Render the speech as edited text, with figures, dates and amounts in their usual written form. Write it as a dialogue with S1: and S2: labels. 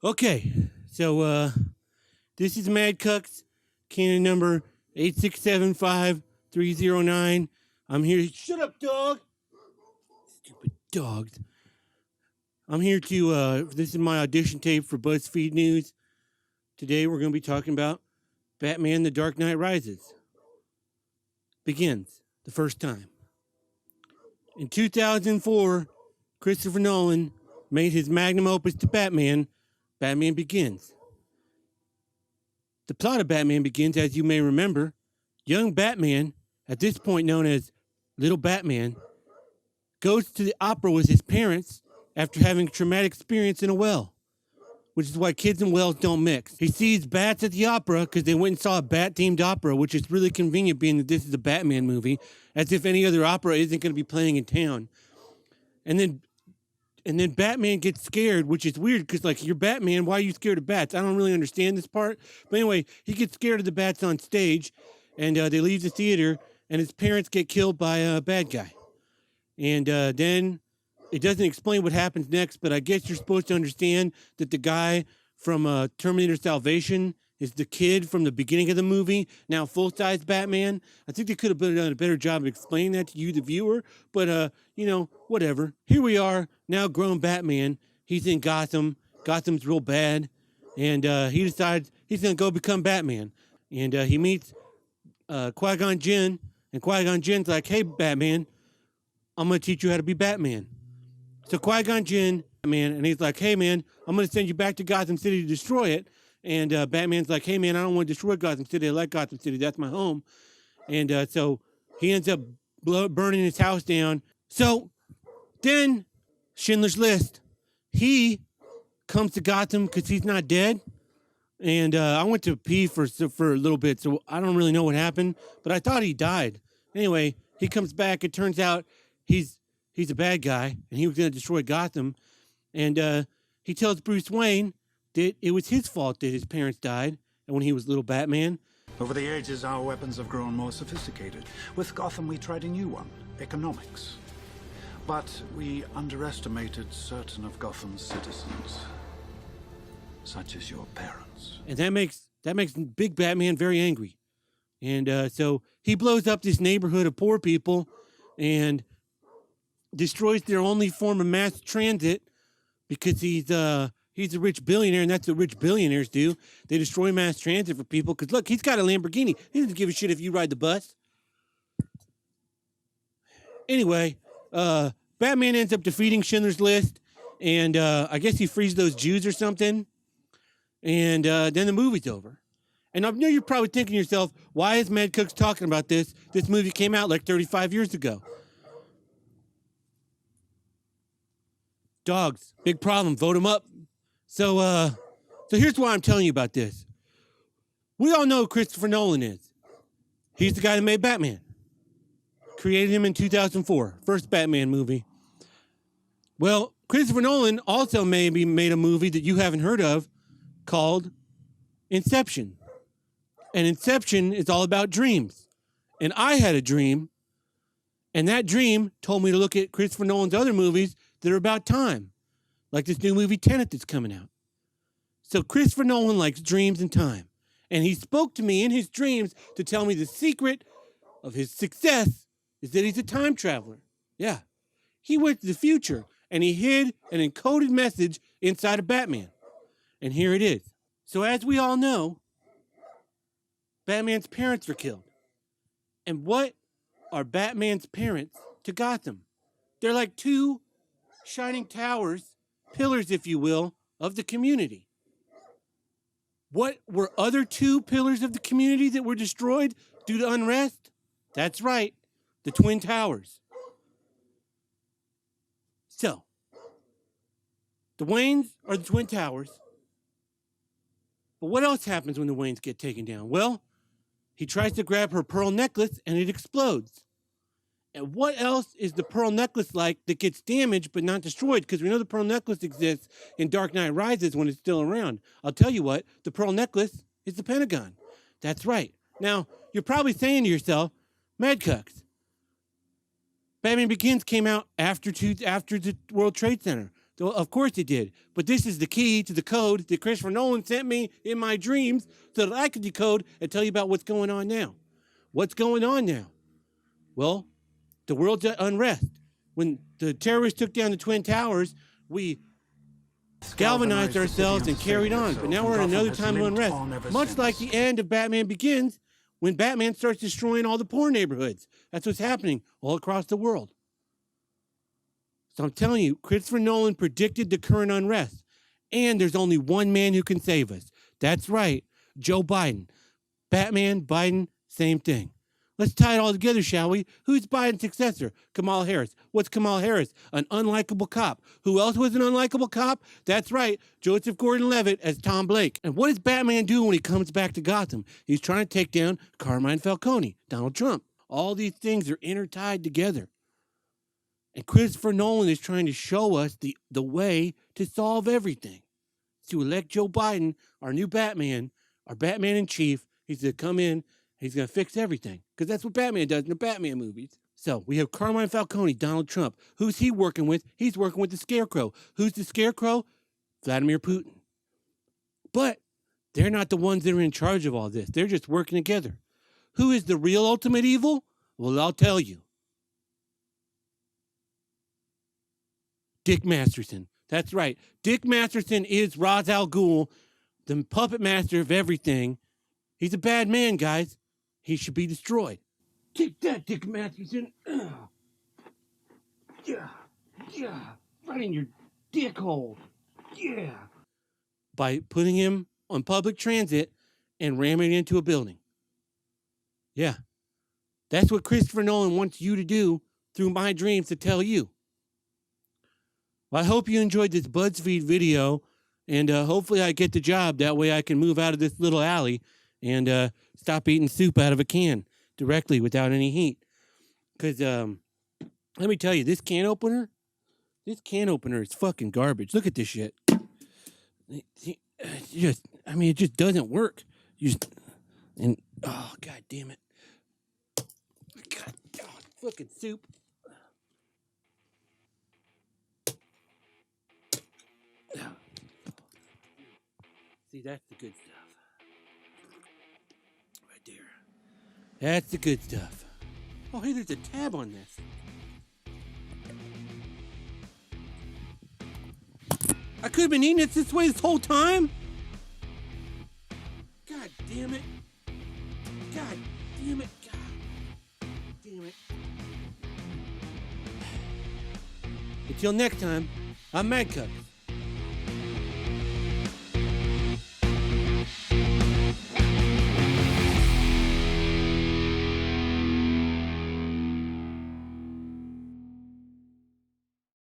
S1: Okay, so this is Madcucks, canon number 8675309. I'm here. Shut up, dog! Stupid dogs. I'm here to, this is my audition tape for BuzzFeed News. Today we're going to be talking about Batman The Dark Knight Rises. Begins the first time. In 2004, Christopher Nolan made his magnum opus to Batman, Batman Begins. The plot of Batman Begins, as you may remember, young Batman, at this point known as Little Batman, goes to the opera with his parents after having a traumatic experience in a well, which is why kids and wells don't mix. He sees bats at the opera because they went and saw a bat-themed opera, which is really convenient being that this is a Batman movie, as if any other opera isn't going to be playing in town. And then Batman gets scared, which is weird because, like, you're Batman. Why are you scared of bats? I don't really understand this part. But anyway, he gets scared of the bats on stage, and they leave the theater, and his parents get killed by a bad guy. And then it doesn't explain what happens next, but I guess you're supposed to understand that the guy from Terminator Salvation is the kid from the beginning of the movie, now full-size Batman. I think they could have done a better job of explaining that to you, the viewer, but, whatever. Here we are, now grown Batman. He's in Gotham. Gotham's real bad, and he decides he's going to go become Batman. And he meets Qui-Gon Jinn, and Qui-Gon Jinn's like, hey, Batman, I'm going to teach you how to be Batman. So Qui-Gon Jinn, man, and he's like, hey, man, I'm going to send you back to Gotham City to destroy it. And Batman's like, hey, man, I don't want to destroy Gotham City. I like Gotham City. That's my home. And so he ends up burning his house down. So then Schindler's List, he comes to Gotham because he's not dead. And I went to pee for a little bit, so I don't really know what happened. But I thought he died. Anyway, he comes back. It turns out he's a bad guy, and he was going to destroy Gotham. And he tells Bruce Wayne that it was his fault that his parents died when he was little Batman.
S2: Over the ages, our weapons have grown more sophisticated. With Gotham, we tried a new one, economics. But we underestimated certain of Gotham's citizens, such as your parents.
S1: And that makes Big Batman very angry. And so he blows up this neighborhood of poor people and destroys their only form of mass transit because he's a rich billionaire, and that's what rich billionaires do. They destroy mass transit for people because, look, he's got a Lamborghini. He doesn't give a shit if you ride the bus. Anyway, Batman ends up defeating Schindler's List, and I guess he frees those Jews or something, and then the movie's over. And I know you're probably thinking to yourself, why is Madcucks talking about this? This movie came out like 35 years ago. Dogs, big problem. Vote them up. So here's why I'm telling you about this. We all know who Christopher Nolan is. He's the guy that made Batman. Created him in 2004, first Batman movie. Well, Christopher Nolan also maybe made a movie that you haven't heard of called Inception. And Inception is all about dreams. And I had a dream, and that dream told me to look at Christopher Nolan's other movies that are about time, like this new movie Tenet that's coming out. So Christopher Nolan likes dreams and time. And he spoke to me in his dreams to tell me the secret of his success is that he's a time traveler. Yeah. He went to the future, and he hid an encoded message inside of Batman. And here it is. So as we all know, Batman's parents were killed. And what are Batman's parents to Gotham? They're like two shining towers, pillars, if you will, of the community. What were other two pillars of the community that were destroyed due to unrest? That's right, the Twin Towers. So, the Waynes are the Twin Towers. But what else happens when the Waynes get taken down? Well, he tries to grab her pearl necklace and it explodes. And what else is the pearl necklace like that gets damaged but not destroyed? Because we know the pearl necklace exists in Dark Knight Rises when it's still around. I'll tell you what, the pearl necklace is the Pentagon. That's right. Now, you're probably saying to yourself, Madcucks, Batman Begins came out after the World Trade Center. Well, of course it did. But this is the key to the code that Christopher Nolan sent me in my dreams so that I could decode and tell you about what's going on now. What's going on now? Well, the world's at unrest. When the terrorists took down the Twin Towers, we galvanized ourselves and carried on. But now we're in another time of unrest. Much like the end of Batman Begins, when Batman starts destroying all the poor neighborhoods. That's what's happening all across the world. So I'm telling you, Christopher Nolan predicted the current unrest. And there's only one man who can save us. That's right, Joe Biden. Batman, Biden, same thing. Let's tie it all together, shall we? Who's Biden's successor? Kamala Harris. What's Kamala Harris? An unlikable cop. Who else was an unlikable cop? That's right, Joseph Gordon-Levitt as Tom Blake. And what does Batman do when he comes back to Gotham? He's trying to take down Carmine Falcone, Donald Trump. All these things are intertied together. And Christopher Nolan is trying to show us the way to solve everything. To elect Joe Biden, our new Batman, our Batman in chief. He's going to come in, he's going to fix everything. Because that's what Batman does in the Batman movies. So we have Carmine Falcone, Donald Trump. Who's he working with? He's working with the Scarecrow. Who's the Scarecrow? Vladimir Putin. But they're not the ones that are in charge of all this. They're just working together. Who is the real ultimate evil? Well, I'll tell you. Dick Masterson. That's right. Dick Masterson is Ra's al Ghul, the puppet master of everything. He's a bad man, guys. He should be destroyed. Take that, Dick Masterson. Yeah. Right in your dick hole. Yeah. By putting him on public transit and ramming into a building. Yeah. That's what Christopher Nolan wants you to do through my dreams to tell you. Well, I hope you enjoyed this BuzzFeed video, and hopefully I get the job. That way I can move out of this little alley and stop eating soup out of a can directly without any heat. Because let me tell you, this can opener is fucking garbage. Look at this shit. It just doesn't work. Oh, God damn it. God, fucking soup. See, that's the good stuff. Right there. That's the good stuff. Oh, hey, there's a tab on this. I could have been eating it this way this whole time? God damn it. God damn it. God damn it. Until next time, I'm Madcucks.